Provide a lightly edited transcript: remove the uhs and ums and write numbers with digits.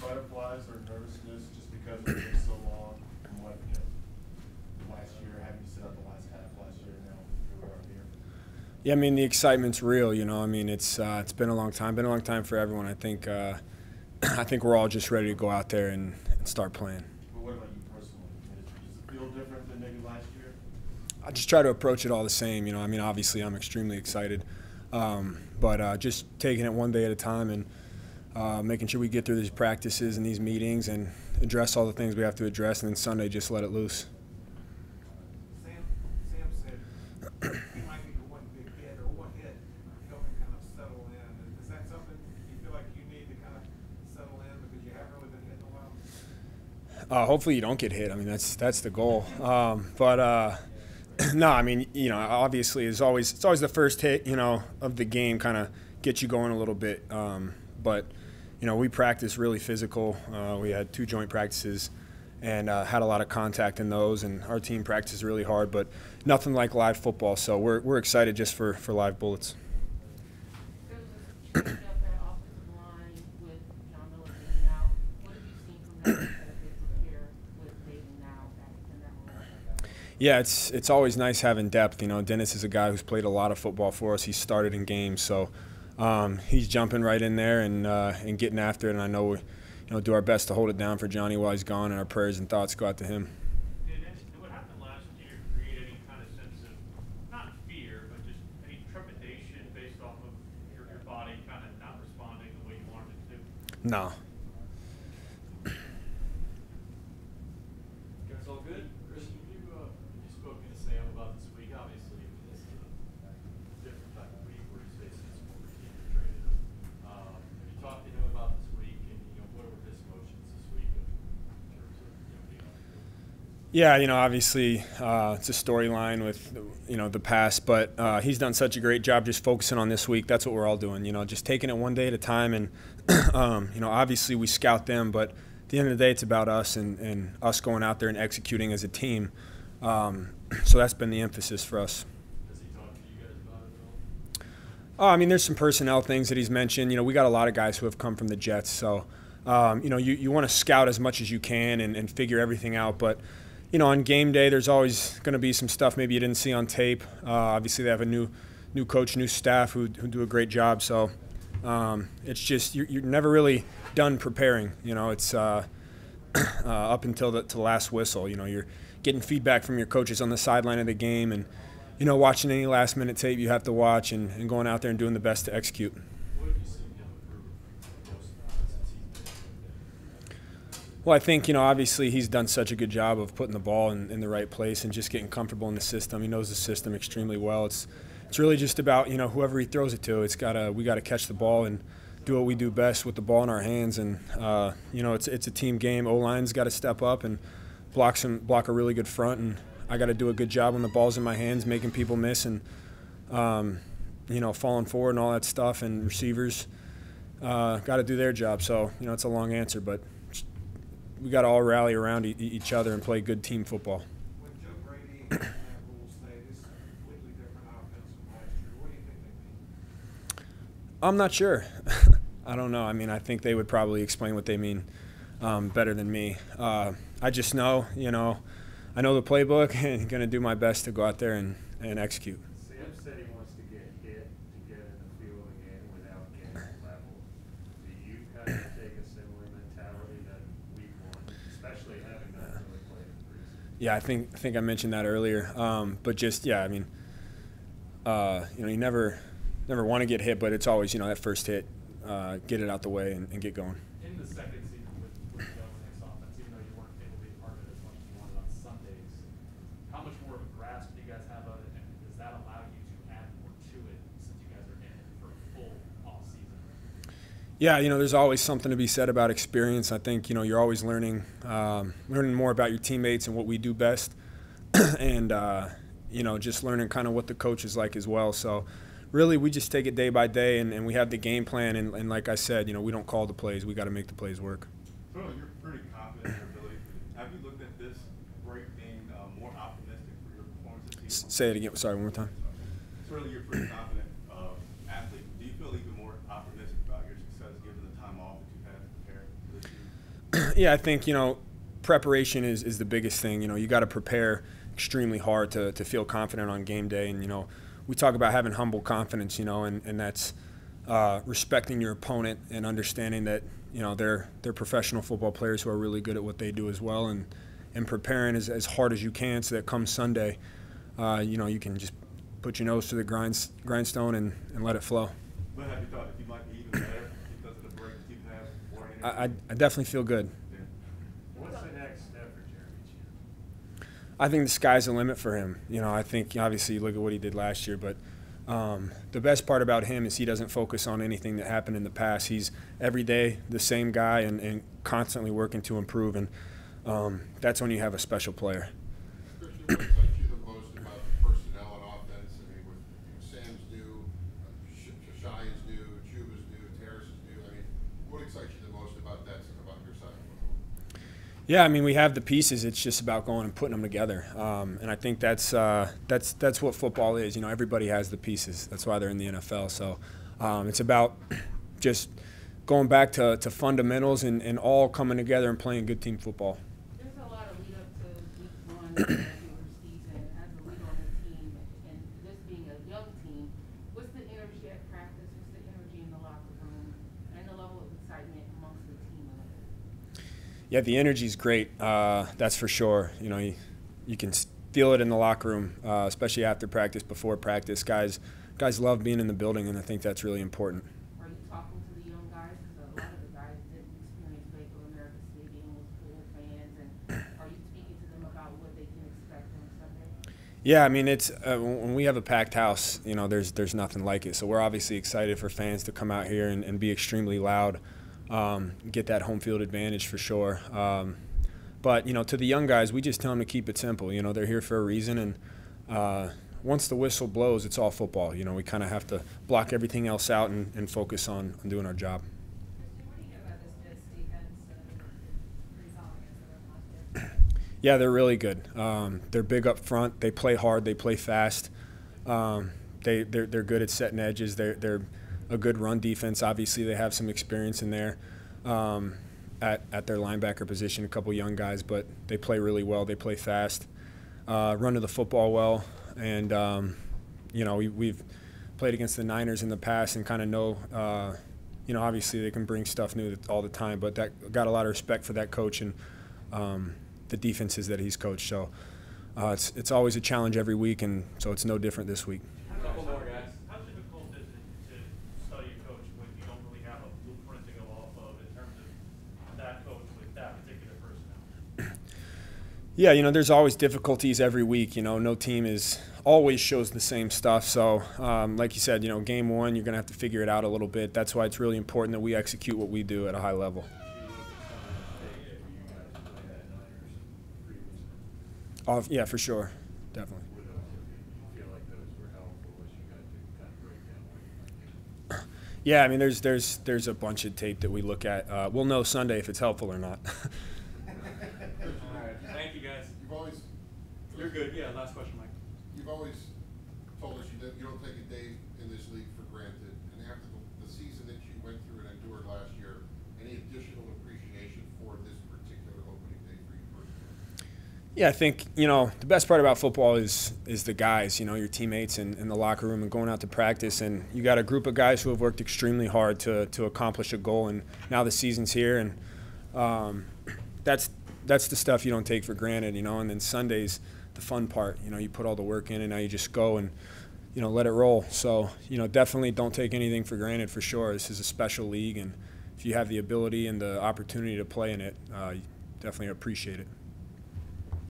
butterflies or nervousness just because it's been so long from what last year, having you sit out the last half last year, now here we are here? Yeah, I mean the excitement's real. I mean it's been a long time for everyone. I think I think we're all just ready to go out there and start playing. But what about you personally? Does it feel different than maybe last year? I just try to approach it all the same. I mean obviously I'm extremely excited, but just taking it one day at a time and making sure we get through these practices and these meetings and address all the things we have to address, and then Sunday just let it loose. Sam said he might be the one big hit or one hit to help him kind of settle in. Is that something you feel like you need to kind of settle in because you haven't really been hit in a while? Hopefully you don't get hit. I mean that's the goal. But no, I mean obviously it's always the first hit of the game kind of gets you going a little bit. But we practiced really physical. We had 2 joint practices and had a lot of contact in those, and our team practiced really hard, but nothing like live football. So we're excited just for live bullets. There was a change up that offensive line with John Miller being out. What have you seen from them as they prepare with Dayton now in that role? Yeah, it's always nice having depth. Dennis is a guy who's played a lot of football for us. He started in games, so he's jumping right in there and getting after it. And I know we do our best to hold it down for Johnny while he's gone, and our prayers and thoughts go out to him. Did what happened last year create any kind of sense of, not fear, but just any trepidation based off of your body kind of not responding the way you wanted it to? No. Guys, all good? Christian, you spoken to Sam about this week. Obviously, this is a different type of week where he's facing some more team training. Have you talked to him about this week, and what were his emotions this week in terms of being on the field? Yeah, obviously it's a storyline with the past, but he's done such a great job just focusing on this week. That's what we're all doing, just taking it one day at a time. And obviously we scout them, but at the end of the day, it's about us and us going out there and executing as a team. So that's been the emphasis for us. Has he talked to you guys about it at all? I mean, there's some personnel things that he's mentioned. We got a lot of guys who have come from the Jets, so you want to scout as much as you can and figure everything out. But on game day, there's always going to be some stuff maybe you didn't see on tape. Obviously, they have a new coach, new staff who do a great job. So it's just you're never really done preparing. It's up until the last whistle. You're getting feedback from your coaches on the sideline of the game, and watching any last-minute tape you have to watch, and going out there and doing the best to execute. What have you seen him improve most since he's been? Well, I think, obviously he's done such a good job of putting the ball in the right place and just getting comfortable in the system. He knows the system extremely well. It's really just about, whoever he throws it to. We got to catch the ball and do what we do best with the ball in our hands. And, it's a team game. O-line's got to step up and block a really good front, and I got to do a good job when the ball's in my hands, making people miss and, falling forward and all that stuff. And receivers got to do their job. So, it's a long answer, but we got to all rally around each other and play good team football. When Joe Brady and that rule say this is a completely different offense from last year, what do you think they mean? I'm not sure. I don't know. I mean, I think they would probably explain what they mean better than me. I just know, I know the playbook and going to do my best to go out there and execute. Sam said he wants to get hit to get in the field again without getting level. Do you kind of take a similar mentality that week one, especially having not really played in preseason? Yeah, I think I mentioned that earlier. But just, yeah, I mean, you never want to get hit, but it's always, that first hit, get it out the way and get going. In the second season with Joe and his offense, even though you weren't able to be part of it as much as you wanted on Sundays, how much more of a grasp do you guys have of it, and does that allow you to add more to it since you guys are in it for a full off season? Yeah, there's always something to be said about experience. I think, you're always learning more about your teammates and what we do best, and, just learning kind of what the coach is like as well. So really we just take it day by day, and we have the game plan, and like I said, we don't call the plays. We got to make the plays work. So you're pretty confident in your ability. Have you looked at this break being more optimistic for your performance this season? Say it again. Sorry, one more time. Certainly you're pretty confident athlete. Do you feel even more optimistic about your success given the time off that you've had to prepare for this year? Yeah, I think, preparation is the biggest thing. You got to prepare extremely hard to feel confident on game day. And, we talk about having humble confidence, and that's respecting your opponent and understanding that, they're professional football players who are really good at what they do as well, and preparing as hard as you can so that come Sunday, you can just put your nose to the grindstone and let it flow. But have you thought if you might be even better because of the break that you have? I definitely feel good. Yeah. What's the next step for Jeremy Chin? I think the sky's the limit for him. I think obviously you look at what he did last year, but the best part about him is he doesn't focus on anything that happened in the past. He's every day the same guy and constantly working to improve, and that's when you have a special player. Christian, what excites you the most about the personnel and offense? I mean, with Sam's new, Shai is new, Chuba's new, Terrace is new. I mean, what excites you the most about that, about your side of the ball? Yeah, I mean, we have the pieces. It's just about going and putting them together, and I think that's what football is. Everybody has the pieces. That's why they're in the NFL. So it's about just going back to fundamentals and all coming together and playing good team football. There's a lot of lead up to week one of the regular season as a leader on the team, and this being a young team. What's the energy at practice? What's the energy in the locker room, and the level of excitement amongst the team? Yeah, the energy's great. That's for sure. You can feel it in the locker room, especially after practice, before practice. Guys love being in the building, and I think that's really important. Are you talking to the young guys? Because a lot of the guys didn't experience Bank of America Stadium with full fans, and are you speaking to them about what they can expect on Sunday? Yeah, I mean, it's when we have a packed house, there's nothing like it. So we're obviously excited for fans to come out here and be extremely loud, get that home field advantage for sure. But, to the young guys, we just tell them to keep it simple. They're here for a reason, and once the whistle blows, it's all football. We kind of have to block everything else out and focus on doing our job. Christian, what do you know about this Jets defense? Pretty solid against them last year. Yeah, they're really good. They're big up front. They play hard. They play fast. They're good at setting edges. They're a good run defense. Obviously, they have some experience in there at their linebacker position, a couple young guys, but they play really well. They play fast, run to the football well, and we've played against the Niners in the past and kind of know, obviously they can bring stuff new all the time, but that got a lot of respect for that coach and the defenses that he's coached. So it's always a challenge every week, and so it's no different this week. A couple more, guys. How difficult is it to study a coach when you don't really have a blueprint to go off of in terms of that coach with that particular personnel? Yeah, there's always difficulties every week. No team always shows the same stuff. So, like you said, game one, you're going to have to figure it out a little bit. That's why it's really important that we execute what we do at a high level. Oh, yeah, for sure. Definitely. Would you feel like those were helpful as you got to kind of break down what you might do? Yeah, I mean, there's a bunch of tape that we look at. We'll know Sunday if it's helpful or not. All right. Thank you, guys. You're good. Yeah, last question, Mike. You've always told us you don't take a day in this league for granted. And after the season that you went through and endured last year, any additional appreciation for this particular opening day for you personally? Yeah, I think, the best part about football is the guys, your teammates in the locker room and going out to practice. And you got a group of guys who have worked extremely hard to accomplish a goal. And now the season's here, and that's the stuff you don't take for granted, And then Sunday's the fun part. You put all the work in, and now you just go and, let it roll. So, definitely don't take anything for granted for sure. This is a special league, and if you have the ability and the opportunity to play in it, you definitely appreciate it.